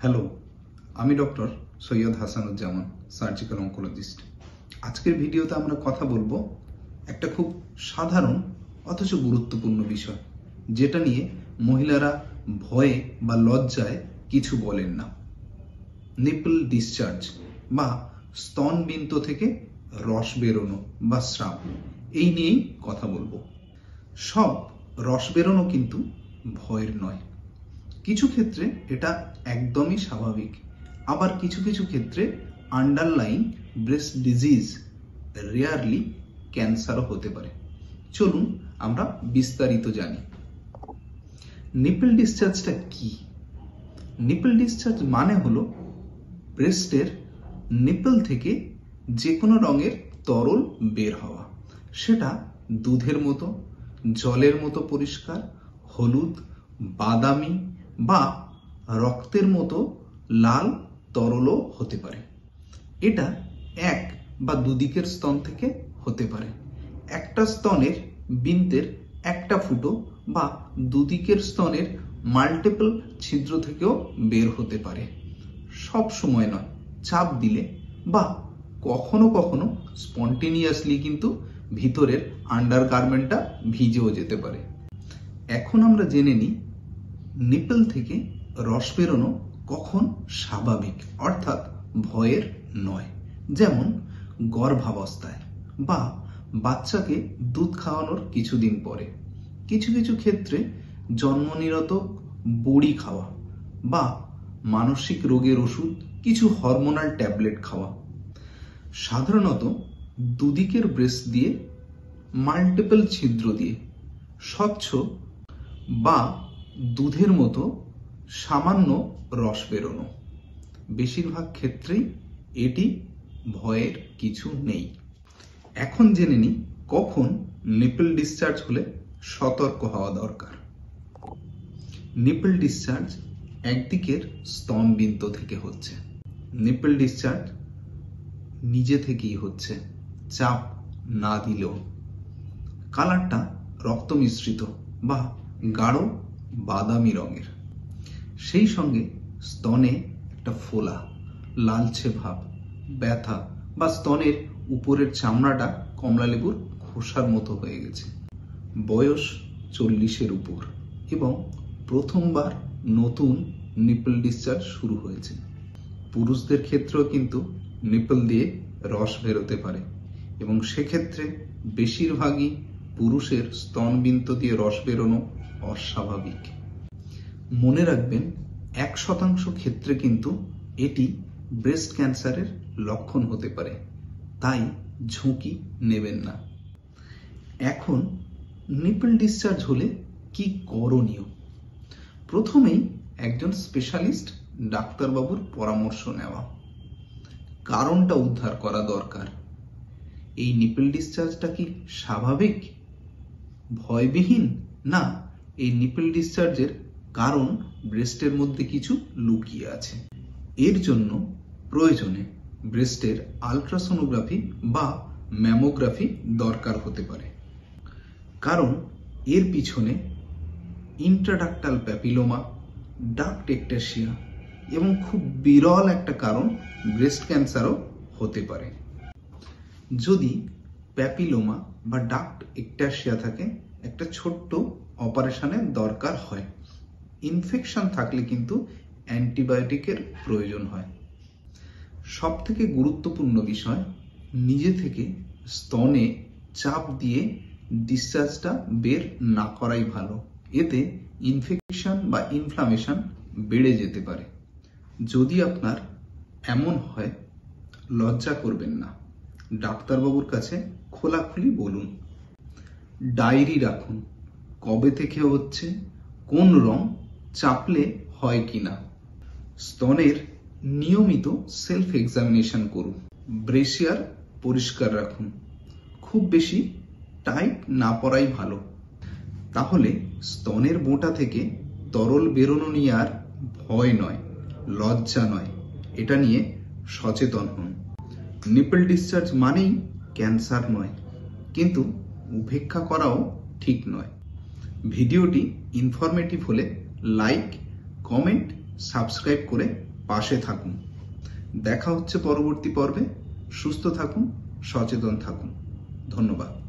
Hello, আমি doctor Syed Hasanuzzaman, surgical oncologist. আজকের ভিডিওতে আমরা কথা বলবো একটা খুব সাধারণ অথচ গুরুত্বপূর্ণ বিষয়, যেটা নিয়ে মহিলারা ভয়ে বা লজ্জায় কিছু বলেন না। নিপল ডিসচার্জ বা স্তনবিন্দু থেকে রস বেরোনো বা স্রাব, এই নিয়েই কথা বলবো। সব রস বেরোনো কিন্তু ভয়ের নয়। কিছু ক্ষেত্রে এটা একদমই স্বাভাবিক, আবার কিছু কিছু ক্ষেত্রে আন্ডারলাইং ব্রেস্ট ডিজিজ, রেয়ারলি ক্যান্সারও হতে পারে। চলুন আমরা বিস্তারিত জানি। নিপল ডিসচার্জটা কি? নিপল ডিসচার্জ মানে হলো ব্রেস্টের নিপল থেকে যে কোনো রঙের তরল বের হওয়া। সেটা দুধের মতো, জলের মতো পরিষ্কার, হলুদ, বাদামি বা রক্তের মতো লাল তরলও হতে পারে। এটা এক বা দুদিকের স্তন থেকে হতে পারে। একটা স্তনের বৃন্তের একটা ফুটো বা দুদিকের স্তনের মাল্টিপল ছিদ্র থেকেও বের হতে পারে। সব সময় নয়, চাপ দিলে বা কখনো কখনো স্পন্টেনিয়াসলি কিন্তু ভিতরের আন্ডারগার্মেন্টটা ভিজেও যেতে পারে। এখন আমরা জেনে নিই নিপল থেকে রস বেরোনো কখন স্বাভাবিক, অর্থাৎ ভয়ের নয়। যেমন গর্ভাবস্থায় বা বাচ্চাকে দুধ খাওয়ানোর কিছুদিন পরে, কিছু কিছু ক্ষেত্রে জন্মনিরোধক বড়ি খাওয়া বা মানসিক রোগের ওষুধ, কিছু হরমোনাল ট্যাবলেট খাওয়া। সাধারণত দুদিকের ব্রেস্ট দিয়ে মাল্টিপল ছিদ্র দিয়ে স্বচ্ছ বা দুধের মতো সামান্য রস বেরোনো। বেশিরভাগ ক্ষেত্রেই এটি ভয়ের কিছু নেই। এখন জেনে নিই কখন নিপল ডিসচার্জ হলে সতর্ক হওয়া দরকার। নিপল ডিসচার্জ একদিকের স্তনবিন্দু থেকে হচ্ছে। নিপল ডিসচার্জ নিজে থেকেই হচ্ছে, চাপ না দিলেও। কালারটা রক্ত মিশ্রিত বা গাঢ় বাদামি রঙের। সেই সঙ্গে স্তনে একটা ফোলা, লালচে ভাব, ব্যথা বা স্তনের উপরের চামড়াটা কমলালেবুর খোসার মতো হয়ে গেছে। বয়স 40-এর উপর এবং প্রথমবার নতুন নিপল ডিসচার্জ শুরু হয়েছে। পুরুষদের ক্ষেত্রেও কিন্তু নিপল দিয়ে রস বেরোতে পারে এবং সেক্ষেত্রে বেশিরভাগই পুরুষের স্তনবিন্দু দিয়ে রস বেরোনো অস্বাভাবিক। মনে রাখবেন, 1% ক্ষেত্রে কিন্তু এটি ব্রেস্ট ক্যান্সারের লক্ষণ হতে পারে, তাই ঝুঁকি নেবেন না। এখন নিপল ডিসচার্জ হলে কি করণীয়? প্রথমেই একজন স্পেশালিস্ট ডাক্তারবাবুর পরামর্শ নেওয়া, কারণটা উদ্ধার করা দরকার। এই নিপল ডিসচার্জটা কি স্বাভাবিক, ভয়বিহীন, না এই নিপল ডিসচার্জের কারণ ব্রেস্টের মধ্যে কিছু লুকিয়ে আছে? এর জন্য প্রয়োজনে ব্রেস্টের আলট্রাসোনোগ্রাফি বা ম্যামোগ্রাফি দরকার হতে পারে, কারণ এর পিছনে ইন্ট্রাডাক্টাল প্যাপিলোমা, ডাক্ট একটাশিয়া এবং খুব বিরল একটা কারণ ব্রেস্ট ক্যান্সারও হতে পারে। যদি প্যাপিলোমা বা ডাক্ট একটাশিয়া থাকে, একটা ছোট্ট অপারেশনের দরকার হয়। ইনফেকশন থাকলে কিন্তু অ্যান্টিবায়োটিকের প্রয়োজন হয়। সব থেকে গুরুত্বপূর্ণ বিষয়, নিজে থেকে স্তনে চাপ দিয়ে ডিসচার্জটা বের না করাই ভালো। এতে ইনফেকশন বা ইনফ্লামেশন বেড়ে যেতে পারে। যদি আপনার এমন হয়, লজ্জা করবেন না, ডাক্তারবাবুর কাছে খোলাখুলি বলুন। ডায়েরি রাখুন, কবে থেকে হচ্ছে, কোন রং, চাপলে হয় কিনা। স্তনের নিয়মিত সেলফ এক্সামিনেশন করুন। ব্রেসিয়ার পরিষ্কার রাখুন, খুব বেশি টাইট না পরাই ভালো। তাহলে স্তনের বোঁটা থেকে তরল বেরোনো নিয়ে আর ভয় নয়, লজ্জা নয়, এটা নিয়ে সচেতন হন। নিপল ডিসচার্জ মানেই ক্যান্সার নয়, কিন্তু উপেক্ষা করাও ঠিক নয়। ভিডিওটি ইনফরমেটিভ হলে লাইক, কমেন্ট সাবস্ক্রাইব করে পাশে থাকুন। দেখা হচ্ছে পরবর্তী পর্বে। সুস্থ থাকুন, সচেতন থাকুন। ধন্যবাদ।